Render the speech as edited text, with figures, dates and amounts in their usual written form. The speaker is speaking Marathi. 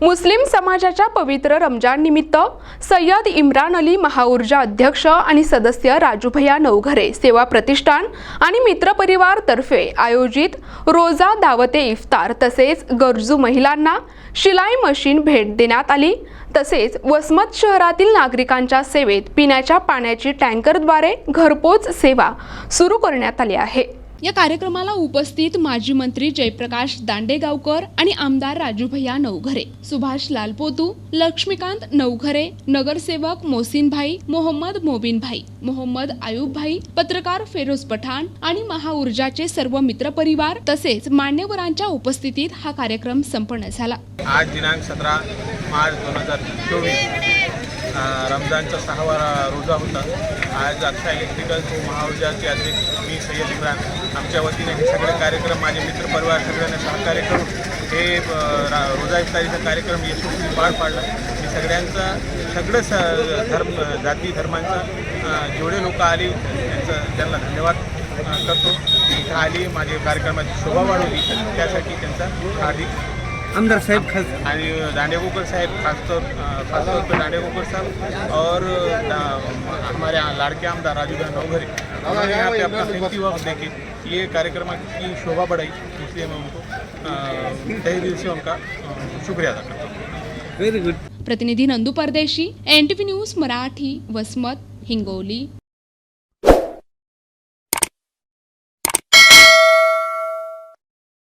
मुस्लिम समाजाच्या पवित्र रमजान निमित्त सय्यद इम्रान अली महाऊर्जा अध्यक्ष आणि सदस्य राजूभैया नवघरे सेवा प्रतिष्ठान आणि मित्र परिवार तर्फे आयोजित रोजा दावते इफ्तार तसेच गरजू महिलांना शिलाई मशीन भेट देण्यात आली। तसेच वसमत शहरातील नागरिकांच्या सेवेत पिण्याच्या पाण्याची टँकरद्वारे घरपोच सेवा सुरू करण्यात आली आहे। या कार्यक्रमाला उपस्थित माजी मंत्री जयप्रकाश दांडेगावकर आणि आमदार राजूभैया नवघरे, सुभाष लालपोतू, लक्ष्मीकांत नवघरे, नगरसेवक मोहसिनभाई, मोहम्मद मोबिनभाई, मोहम्मद आयुबभाई, पत्रकार फेरोज पठाण आणि महाऊर्जाचे सर्व मित्र परिवार तसेच मान्यवरांच्या उपस्थितीत हा कार्यक्रम संपन्न झाला। आज दिनांक 17 मार्च 2024 रमजानचा 6वा रोजा होता। आज अक्षा इलेक्ट्रिकल महाऊर्जाचे अध्यक्ष मी सय्यद इम्रान आमच्या वतीने हे सगळे कार्यक्रम माझे मित्र परिवार सगळ्यांना सहकार्य करून हे रोजा इफ्तारीचा कार्यक्रम यशस्वी पार पाडला। मी सगळं धर्म जाती धर्मांचा जेवढे लोक आले त्यांना धन्यवाद करतो। इथं आली माझ्या कार्यक्रमाची शोभा वाढवली त्यासाठी त्यांचा हार्दिक आमदार साहब आणि दांडेगावकर साहब खासतौर पर दांडेगावकर साहब और हमारे लाड़के आमदार राजूभैया नवघरे उन्होंने यहाँ पे अपना कीमती वक्त देके ये कार्यक्रम की शोभा बढ़ाई, इसलिए मैं उनको तहे दिल से उनका शुक्रिया अदा करता हूँ। Very good. प्रतिनिधि नंदू परदेशी, NTV न्यूज मराठी, वसमत, हिंगोली।